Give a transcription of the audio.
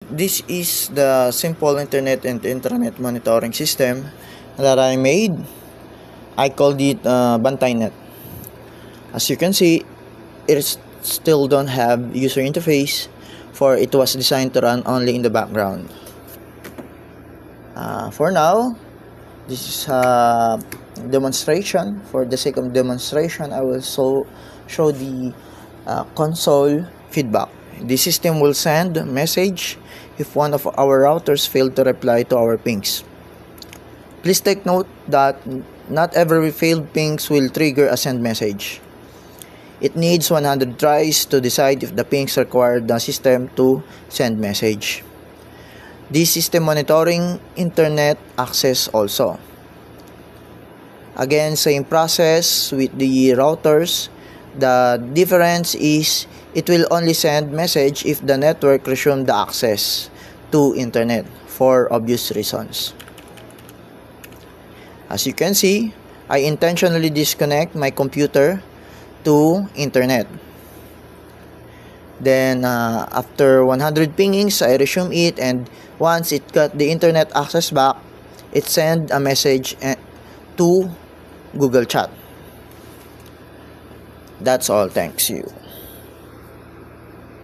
this is the simple internet and intranet monitoring system that I made. I called it BantayNet. As you can see, it still don't have user interface, for it was designed to run only in the background. For now, this is a demonstration. For the sake of demonstration, I will show the console feedback. The system will send a message if one of our routers failed to reply to our pings. Please take note that not every failed pings will trigger a send message. It needs 100 tries to decide if the pings require the system to send message. This system monitoring internet access also. Again, same process with the routers. The difference is it will only send message if the network resume the access to internet for obvious reasons. As you can see, I intentionally disconnect my computer to internet. Then after 100 pingings, I resume it, and once it got the internet access back, it send a message to Google Chat. That's all. Thanks you.